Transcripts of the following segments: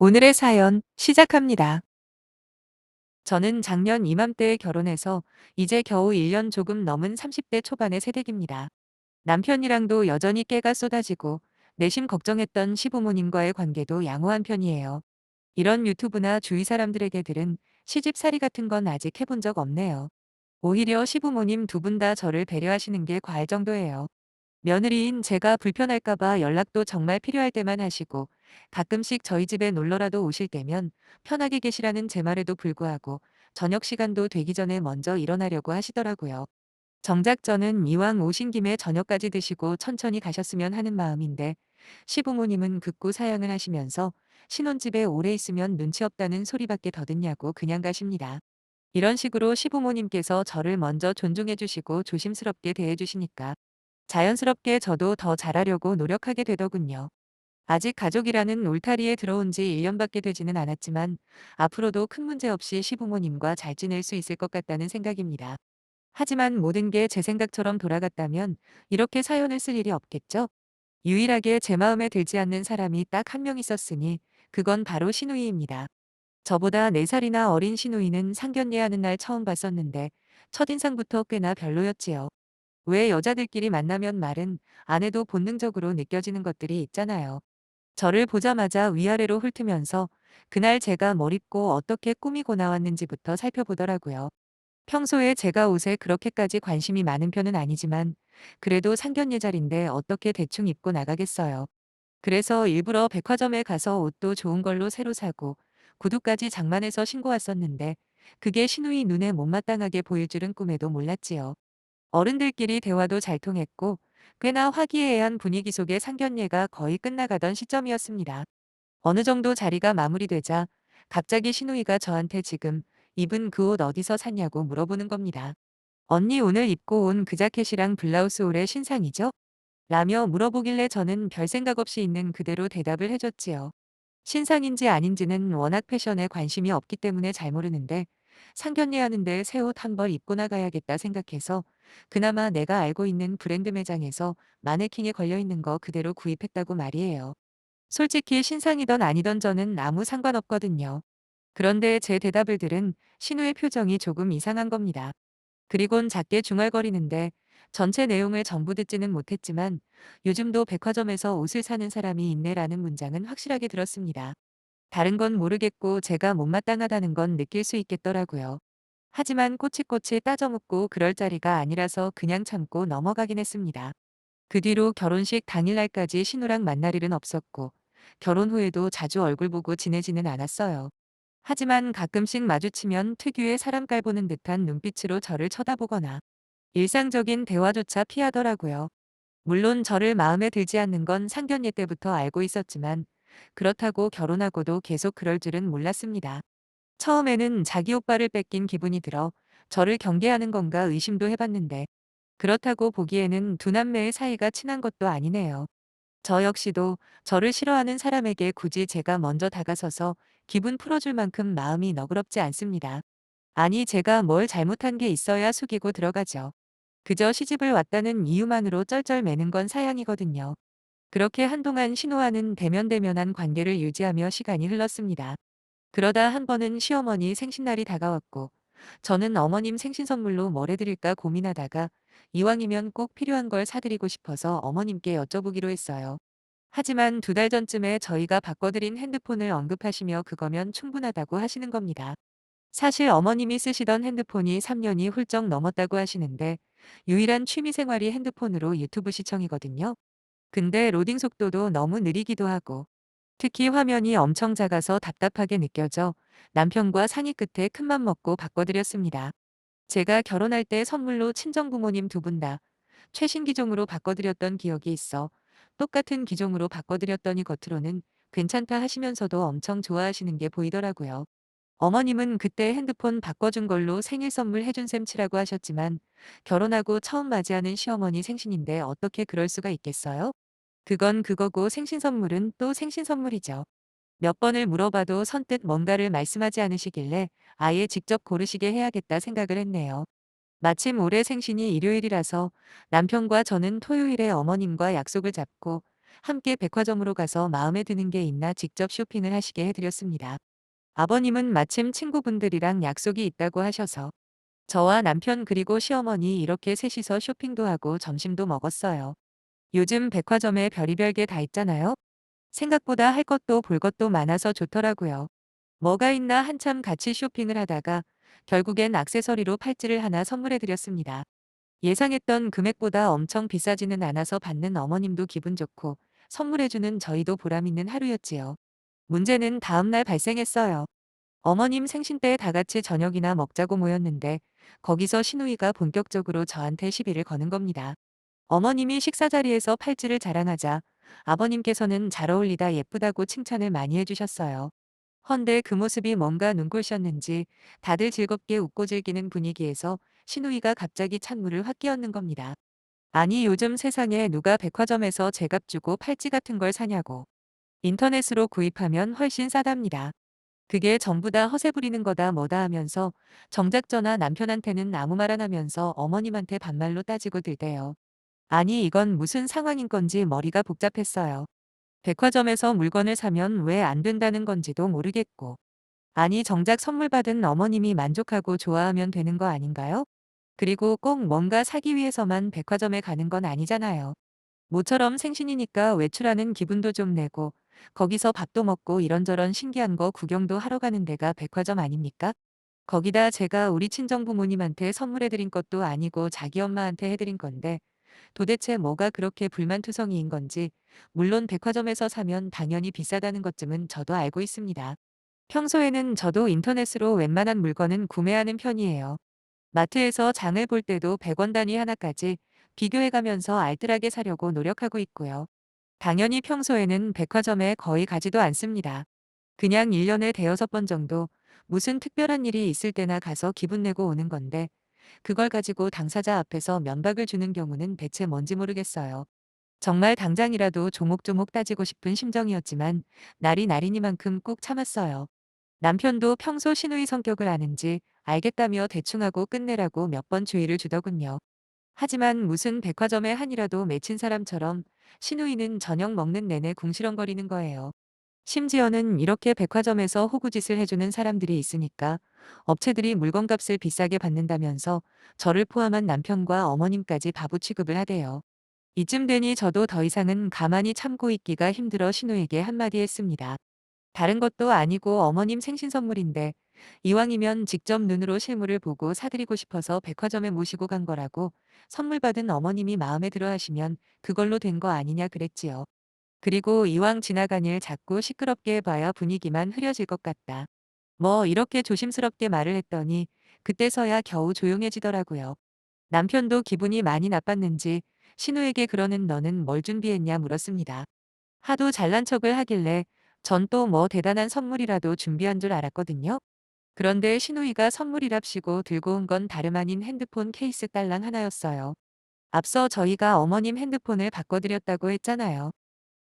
오늘의 사연 시작합니다. 저는 작년 이맘때에 결혼해서 이제 겨우 1년 조금 넘은 30대 초반의 새댁입니다. 남편이랑도 여전히 깨가 쏟아지고 내심 걱정했던 시부모님과의 관계도 양호한 편이에요. 이런 유튜브나 주위 사람들에게 들은 시집살이 같은 건 아직 해본 적 없네요. 오히려 시부모님 두 분 다 저를 배려하시는 게 과할 정도예요. 며느리인 제가 불편할까봐 연락도 정말 필요할 때만 하시고 가끔씩 저희 집에 놀러라도 오실 때면 편하게 계시라는 제 말에도 불구하고 저녁 시간도 되기 전에 먼저 일어나려고 하시더라고요. 정작 저는 이왕 오신 김에 저녁까지 드시고 천천히 가셨으면 하는 마음인데 시부모님은 극구 사양을 하시면서 신혼집에 오래 있으면 눈치 없다는 소리밖에 더 듣냐고 그냥 가십니다. 이런 식으로 시부모님께서 저를 먼저 존중해 주시고 조심스럽게 대해 주시니까 자연스럽게 저도 더 잘하려고 노력하게 되더군요. 아직 가족이라는 울타리에 들어온 지 1년밖에 되지는 않았지만 앞으로도 큰 문제 없이 시부모님과 잘 지낼 수 있을 것 같다는 생각입니다. 하지만 모든 게 제 생각처럼 돌아갔다면 이렇게 사연을 쓸 일이 없겠죠? 유일하게 제 마음에 들지 않는 사람이 딱 한 명 있었으니 그건 바로 시누이입니다. 저보다 4살이나 어린 시누이는 상견례하는 날 처음 봤었는데 첫인상부터 꽤나 별로였지요. 왜 여자들끼리 만나면 말은 안 해도 본능적으로 느껴지는 것들이 있잖아요. 저를 보자마자 위아래로 훑으면서 그날 제가 뭘 입고 어떻게 꾸미고 나왔는지부터 살펴보더라고요. 평소에 제가 옷에 그렇게까지 관심이 많은 편은 아니지만 그래도 상견례 자리인데 어떻게 대충 입고 나가겠어요. 그래서 일부러 백화점에 가서 옷도 좋은 걸로 새로 사고 구두까지 장만해서 신고 왔었는데 그게 시누이 눈에 못마땅하게 보일 줄은 꿈에도 몰랐지요. 어른들끼리 대화도 잘 통했고 꽤나 화기애애한 분위기 속의 상견례가 거의 끝나가던 시점이었습니다. 어느 정도 자리가 마무리되자 갑자기 시누이가 저한테 지금 입은 그 옷 어디서 샀냐고 물어보는 겁니다. 언니 오늘 입고 온 그 자켓이랑 블라우스 올해 신상이죠? 라며 물어보길래 저는 별 생각 없이 있는 그대로 대답을 해줬지요. 신상인지 아닌지는 워낙 패션에 관심이 없기 때문에 잘 모르는데 상견례하는데 새 옷 한 벌 입고 나가야겠다 생각해서 그나마 내가 알고 있는 브랜드 매장에서 마네킹에 걸려있는 거 그대로 구입했다고 말이에요. 솔직히 신상이던 아니던 저는 아무 상관없거든요. 그런데 제 대답을 들은 신우의 표정이 조금 이상한 겁니다. 그리곤 작게 중얼거리는데 전체 내용을 전부 듣지는 못했지만 요즘도 백화점에서 옷을 사는 사람이 있네라는 문장은 확실하게 들었습니다. 다른 건 모르겠고 제가 못마땅하다는 건 느낄 수 있겠더라고요. 하지만 꼬치꼬치 따져묻고 그럴 자리가 아니라서 그냥 참고 넘어가긴 했습니다. 그 뒤로 결혼식 당일날까지 신우랑 만날 일은 없었고 결혼 후에도 자주 얼굴 보고 지내지는 않았어요. 하지만 가끔씩 마주치면 특유의 사람 깔보는 듯한 눈빛으로 저를 쳐다보거나 일상적인 대화조차 피하더라고요. 물론 저를 마음에 들지 않는 건 상견례 때부터 알고 있었지만 그렇다고 결혼하고도 계속 그럴 줄은 몰랐습니다. 처음에는 자기 오빠를 뺏긴 기분이 들어 저를 경계하는 건가 의심도 해봤는데 그렇다고 보기에는 두 남매의 사이가 친한 것도 아니네요. 저 역시도 저를 싫어하는 사람에게 굳이 제가 먼저 다가서서 기분 풀어줄 만큼 마음이 너그럽지 않습니다. 아니 제가 뭘 잘못한 게 있어야 숙이고 들어가죠. 그저 시집을 왔다는 이유만으로 쩔쩔매는 건 사양이거든요. 그렇게 한동안 신호와는 대면대면한 관계를 유지하며 시간이 흘렀습니다. 그러다 한 번은 시어머니 생신날이 다가왔고 저는 어머님 생신 선물로 뭘 해드릴까 고민하다가 이왕이면 꼭 필요한 걸 사드리고 싶어서 어머님께 여쭤보기로 했어요. 하지만 2달 전쯤에 저희가 바꿔드린 핸드폰을 언급하시며 그거면 충분하다고 하시는 겁니다. 사실 어머님이 쓰시던 핸드폰이 3년이 훌쩍 넘었다고 하시는데 유일한 취미생활이 핸드폰으로 유튜브 시청이거든요. 근데 로딩 속도도 너무 느리기도 하고 특히 화면이 엄청 작아서 답답하게 느껴져 남편과 상의 끝에 큰맘 먹고 바꿔드렸습니다. 제가 결혼할 때 선물로 친정부모님 두 분 다 최신 기종으로 바꿔드렸던 기억이 있어 똑같은 기종으로 바꿔드렸더니 겉으로는 괜찮다 하시면서도 엄청 좋아하시는 게 보이더라고요. 어머님은 그때 핸드폰 바꿔준 걸로 생일 선물 해준 셈 치라고 하셨지만 결혼하고 처음 맞이하는 시어머니 생신인데 어떻게 그럴 수가 있겠어요? 그건 그거고 생신 선물은 또 생신 선물이죠. 몇 번을 물어봐도 선뜻 뭔가를 말씀하지 않으시길래 아예 직접 고르시게 해야겠다 생각을 했네요. 마침 올해 생신이 일요일이라서 남편과 저는 토요일에 어머님과 약속을 잡고 함께 백화점으로 가서 마음에 드는 게 있나 직접 쇼핑을 하시게 해드렸습니다. 아버님은 마침 친구분들이랑 약속이 있다고 하셔서 저와 남편 그리고 시어머니 이렇게 셋이서 쇼핑도 하고 점심도 먹었어요. 요즘 백화점에 별의별 게 다 있잖아요. 생각보다 할 것도 볼 것도 많아서 좋더라고요. 뭐가 있나 한참 같이 쇼핑을 하다가 결국엔 액세서리로 팔찌를 하나 선물해 드렸습니다. 예상했던 금액보다 엄청 비싸지는 않아서 받는 어머님도 기분 좋고 선물해 주는 저희도 보람 있는 하루였지요. 문제는 다음날 발생했어요. 어머님 생신 때 다 같이 저녁이나 먹자고 모였는데 거기서 시누이가 본격적으로 저한테 시비를 거는 겁니다. 어머님이 식사 자리에서 팔찌를 자랑하자 아버님께서는 잘 어울리다 예쁘다고 칭찬을 많이 해주셨어요. 헌데 그 모습이 뭔가 눈꼴셨는지 다들 즐겁게 웃고 즐기는 분위기에서 시누이가 갑자기 찬물을 확 끼얹는 겁니다. 아니 요즘 세상에 누가 백화점에서 제값 주고 팔찌 같은 걸 사냐고. 인터넷으로 구입하면 훨씬 싸답니다. 그게 전부 다 허세 부리는 거다 뭐다 하면서 정작 저나 남편한테는 아무 말 안 하면서 어머님한테 반말로 따지고 들대요. 아니 이건 무슨 상황인 건지 머리가 복잡했어요. 백화점에서 물건을 사면 왜 안 된다는 건지도 모르겠고. 아니 정작 선물 받은 어머님이 만족하고 좋아하면 되는 거 아닌가요? 그리고 꼭 뭔가 사기 위해서만 백화점에 가는 건 아니잖아요. 모처럼 생신이니까 외출하는 기분도 좀 내고 거기서 밥도 먹고 이런저런 신기한 거 구경도 하러 가는 데가 백화점 아닙니까? 거기다 제가 우리 친정 부모님한테 선물해드린 것도 아니고 자기 엄마한테 해드린 건데 도대체 뭐가 그렇게 불만투성이인 건지 물론 백화점에서 사면 당연히 비싸다는 것쯤은 저도 알고 있습니다. 평소에는 저도 인터넷으로 웬만한 물건은 구매하는 편이에요. 마트에서 장을 볼 때도 100원 단위 하나까지 비교해가면서 알뜰하게 사려고 노력하고 있고요. 당연히 평소에는 백화점에 거의 가지도 않습니다. 그냥 1년에 대여섯 번 정도 무슨 특별한 일이 있을 때나 가서 기분 내고 오는 건데 그걸 가지고 당사자 앞에서 면박을 주는 경우는 대체 뭔지 모르겠어요. 정말 당장이라도 조목조목 따지고 싶은 심정이었지만 날이 날이니만큼 꾹 참았어요. 남편도 평소 시누이 성격을 아는지 알겠다며 대충 하고 끝내라고 몇 번 주의를 주더군요. 하지만 무슨 백화점의 한이라도 맺힌 사람처럼 시누이는 저녁 먹는 내내 궁시렁거리는 거예요. 심지어는 이렇게 백화점에서 호구짓을 해주는 사람들이 있으니까 업체들이 물건값을 비싸게 받는다면서 저를 포함한 남편과 어머님까지 바보 취급을 하대요. 이쯤 되니 저도 더 이상은 가만히 참고 있기가 힘들어 신우에게 한마디 했습니다. 다른 것도 아니고 어머님 생신 선물인데 이왕이면 직접 눈으로 실물을 보고 사드리고 싶어서 백화점에 모시고 간 거라고 선물 받은 어머님이 마음에 들어 하시면 그걸로 된 거 아니냐 그랬지요. 그리고 이왕 지나간 일 자꾸 시끄럽게 해봐야 분위기만 흐려질 것 같다. 뭐 이렇게 조심스럽게 말을 했더니 그때서야 겨우 조용해지더라고요. 남편도 기분이 많이 나빴는지 신우에게 그러는 너는 뭘 준비했냐 물었습니다. 하도 잘난 척을 하길래 전 또 뭐 대단한 선물이라도 준비한 줄 알았거든요. 그런데 신우이가 선물이랍시고 들고 온 건 다름 아닌 핸드폰 케이스 딸랑 하나였어요. 앞서 저희가 어머님 핸드폰을 바꿔드렸다고 했잖아요.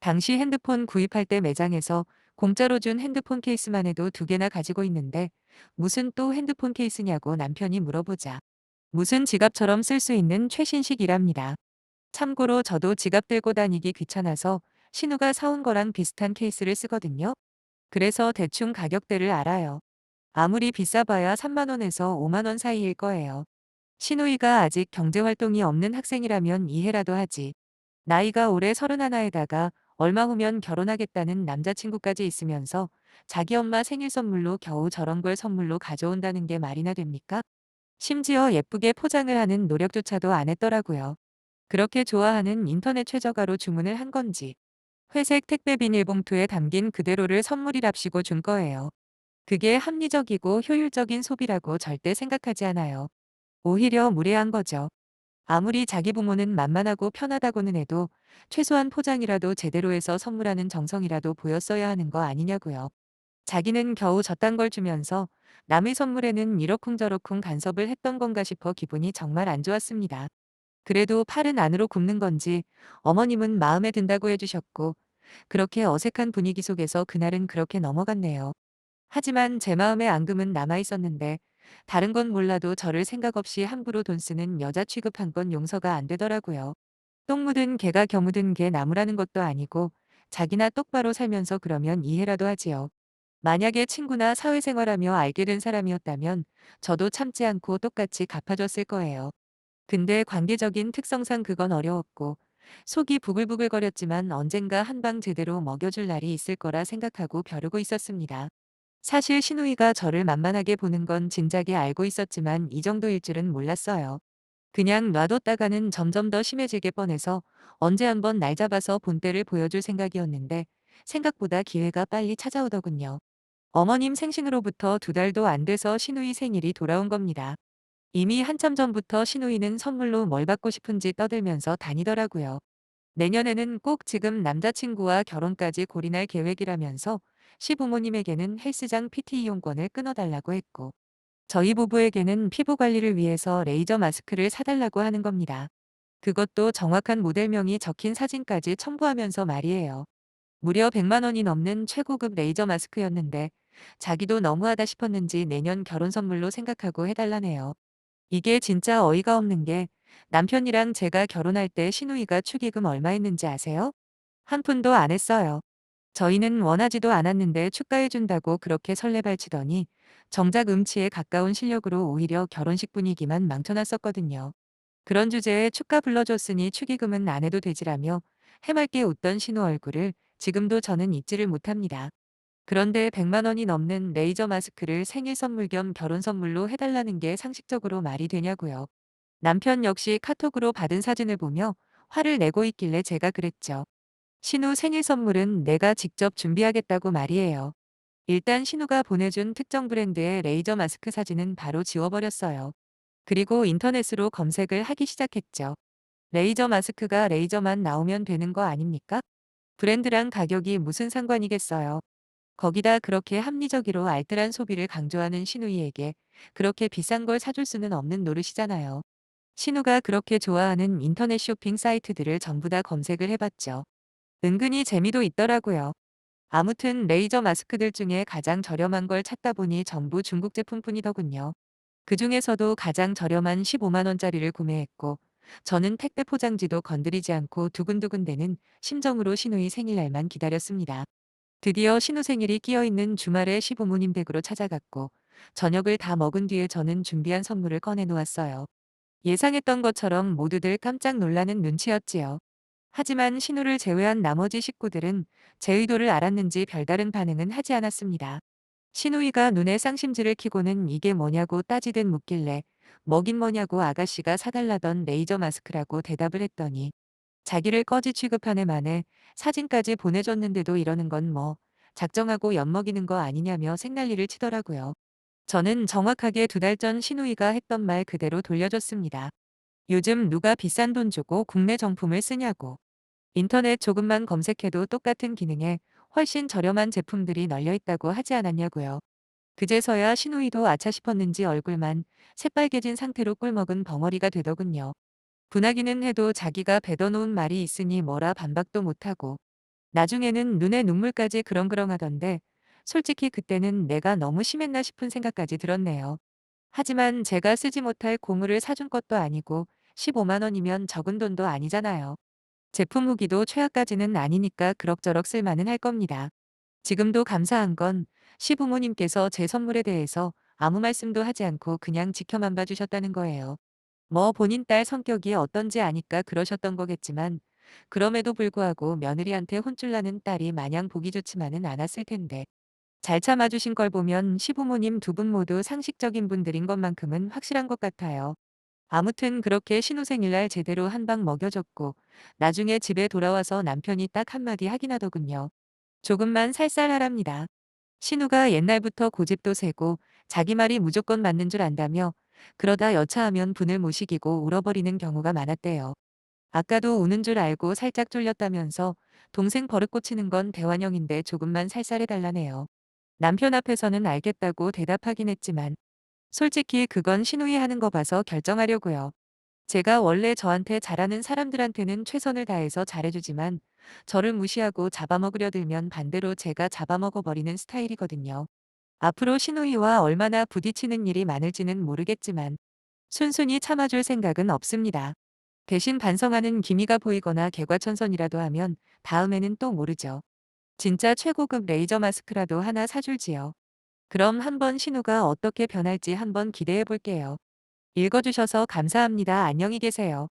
당시 핸드폰 구입할 때 매장에서 공짜로 준 핸드폰 케이스만 해도 2개나 가지고 있는데 무슨 또 핸드폰 케이스냐고 남편이 물어보자. 무슨 지갑처럼 쓸 수 있는 최신식이랍니다. 참고로 저도 지갑 들고 다니기 귀찮아서 신우가 사온 거랑 비슷한 케이스를 쓰거든요. 그래서 대충 가격대를 알아요. 아무리 비싸봐야 3만 원에서 5만 원 사이일 거예요. 신우이가 아직 경제활동이 없는 학생이라면 이해라도 하지. 나이가 올해 31에다가 얼마 후면 결혼하겠다는 남자친구까지 있으면서 자기 엄마 생일 선물로 겨우 저런 걸 선물로 가져온다는 게 말이나 됩니까? 심지어 예쁘게 포장을 하는 노력조차도 안 했더라고요. 그렇게 좋아하는 인터넷 최저가로 주문을 한 건지 회색 택배 비닐봉투에 담긴 그대로를 선물이랍시고 준 거예요. 그게 합리적이고 효율적인 소비라고 절대 생각하지 않아요. 오히려 무례한 거죠. 아무리 자기 부모는 만만하고 편하다고는 해도 최소한 포장이라도 제대로 해서 선물하는 정성이라도 보였어야 하는 거 아니냐고요. 자기는 겨우 저딴 걸 주면서 남의 선물에는 이러쿵저러쿵 간섭을 했던 건가 싶어 기분이 정말 안 좋았습니다. 그래도 팔은 안으로 굽는 건지 어머님은 마음에 든다고 해주셨고 그렇게 어색한 분위기 속에서 그날은 그렇게 넘어갔네요. 하지만 제 마음의 앙금은 남아 있었는데 다른 건 몰라도 저를 생각 없이 함부로 돈 쓰는 여자 취급한 건 용서가 안 되더라고요. 똥 묻은 개가 겨 묻은 개 나무라는 것도 아니고 자기나 똑바로 살면서 그러면 이해라도 하지요. 만약에 친구나 사회생활하며 알게 된 사람이었다면 저도 참지 않고 똑같이 갚아줬을 거예요. 근데 관계적인 특성상 그건 어려웠고 속이 부글부글거렸지만 언젠가 한 방 제대로 먹여줄 날이 있을 거라 생각하고 벼르고 있었습니다. 사실 신우이가 저를 만만하게 보는 건 진작에 알고 있었지만 이 정도일 줄은 몰랐어요. 그냥 놔뒀다가는 점점 더 심해지게 뻔해서 언제 한번 날 잡아서 본때를 보여줄 생각이었는데 생각보다 기회가 빨리 찾아오더군요. 어머님 생신으로부터 2달도 안 돼서 신우이 생일이 돌아온 겁니다. 이미 한참 전부터 신우이는 선물로 뭘 받고 싶은지 떠들면서 다니더라고요. 내년에는 꼭 지금 남자친구와 결혼까지 골인할 계획이라면서 시부모님에게는 헬스장 PT 이용권을 끊어달라고 했고 저희 부부에게는 피부 관리를 위해서 레이저 마스크를 사달라고 하는 겁니다. 그것도 정확한 모델명이 적힌 사진까지 첨부하면서 말이에요. 무려 100만 원이 넘는 최고급 레이저 마스크였는데 자기도 너무하다 싶었는지 내년 결혼 선물로 생각하고 해달라네요. 이게 진짜 어이가 없는 게 남편이랑 제가 결혼할 때 신우이가 축의금 얼마 했는지 아세요? 한 푼도 안 했어요. 저희는 원하지도 않았는데 축가해준다고 그렇게 설레발치더니 정작 음치에 가까운 실력으로 오히려 결혼식 분위기만 망쳐놨었거든요. 그런 주제에 축가 불러줬으니 축의금은 안 해도 되지라며 해맑게 웃던 신우 얼굴을 지금도 저는 잊지를 못합니다. 그런데 100만 원이 넘는 레이저 마스크를 생일 선물 겸 결혼 선물로 해달라는 게 상식적으로 말이 되냐고요. 남편 역시 카톡으로 받은 사진을 보며 화를 내고 있길래 제가 그랬죠. 신우 생일 선물은 내가 직접 준비하겠다고 말이에요. 일단 신우가 보내준 특정 브랜드의 레이저 마스크 사진은 바로 지워버렸어요. 그리고 인터넷으로 검색을 하기 시작했죠. 레이저 마스크가 레이저만 나오면 되는 거 아닙니까? 브랜드랑 가격이 무슨 상관이겠어요. 거기다 그렇게 합리적이로 알뜰한 소비를 강조하는 신우이에게 그렇게 비싼 걸 사줄 수는 없는 노릇이잖아요. 신우가 그렇게 좋아하는 인터넷 쇼핑 사이트들을 전부 다 검색을 해봤죠. 은근히 재미도 있더라고요. 아무튼 레이저 마스크들 중에 가장 저렴한 걸 찾다 보니 전부 중국 제품뿐이더군요. 그중에서도 가장 저렴한 15만 원짜리를 구매했고 저는 택배 포장지도 건드리지 않고 두근두근대는 심정으로 신우이 생일날만 기다렸습니다. 드디어 신우 생일이 끼어있는 주말에 시부모님 댁으로 찾아갔고 저녁을 다 먹은 뒤에 저는 준비한 선물을 꺼내 놓았어요. 예상했던 것처럼 모두들 깜짝 놀라는 눈치였지요. 하지만 신우를 제외한 나머지 식구들은 제 의도를 알았는지 별다른 반응은 하지 않았습니다. 신우이가 눈에 쌍심지를 켜고는 이게 뭐냐고 따지듯 묻길래 뭐긴 뭐냐고 아가씨가 사달라던 레이저 마스크라고 대답을 했더니 자기를 꺼지 취급하네 마네 사진까지 보내줬는데도 이러는 건 뭐 작정하고 엿먹이는 거 아니냐며 생난리를 치더라고요. 저는 정확하게 2달 전 신우이가 했던 말 그대로 돌려줬습니다. 요즘 누가 비싼 돈 주고 국내 정품을 쓰냐고. 인터넷 조금만 검색해도 똑같은 기능에 훨씬 저렴한 제품들이 널려 있다고 하지 않았냐고요. 그제서야 신우이도 아차 싶었는지 얼굴만 새빨개진 상태로 꿀먹은 벙어리가 되더군요. 분하기는 해도 자기가 뱉어놓은 말이 있으니 뭐라 반박도 못하고 나중에는 눈에 눈물까지 그렁그렁하던데 솔직히 그때는 내가 너무 심했나 싶은 생각까지 들었네요. 하지만 제가 쓰지 못할 고물을 사준 것도 아니고 15만 원이면 적은 돈도 아니잖아요. 제품 후기도 최악까지는 아니니까 그럭저럭 쓸만은 할 겁니다. 지금도 감사한 건 시부모님께서 제 선물에 대해서 아무 말씀도 하지 않고 그냥 지켜만 봐주셨다는 거예요. 뭐 본인 딸 성격이 어떤지 아니까 그러셨던 거겠지만 그럼에도 불구하고 며느리한테 혼쭐 나는 딸이 마냥 보기 좋지만은 않았을 텐데 잘 참아주신 걸 보면 시부모님 2분 모두 상식적인 분들인 것만큼은 확실한 것 같아요. 아무튼 그렇게 신우 생일날 제대로 한 방 먹여줬고 나중에 집에 돌아와서 남편이 딱 한마디 하긴 하더군요. 조금만 살살하랍니다. 신우가 옛날부터 고집도 세고 자기 말이 무조건 맞는 줄 안다며 그러다 여차하면 분을 못 이기고 울어버리는 경우가 많았대요. 아까도 우는 줄 알고 살짝 쫄렸다면서 동생 버릇 고치는 건 대환영인데 조금만 살살해달라네요. 남편 앞에서는 알겠다고 대답하긴 했지만 솔직히 그건 신우이 하는 거 봐서 결정하려고요. 제가 원래 저한테 잘하는 사람들한테는 최선을 다해서 잘해주지만 저를 무시하고 잡아먹으려 들면 반대로 제가 잡아먹어버리는 스타일이거든요. 앞으로 신우이와 얼마나 부딪히는 일이 많을지는 모르겠지만 순순히 참아줄 생각은 없습니다. 대신 반성하는 기미가 보이거나 개과천선이라도 하면 다음에는 또 모르죠. 진짜 최고급 레이저 마스크라도 하나 사줄지요. 그럼 한번 신우가 어떻게 변할지 한번 기대해 볼게요. 읽어주셔서 감사합니다. 안녕히 계세요.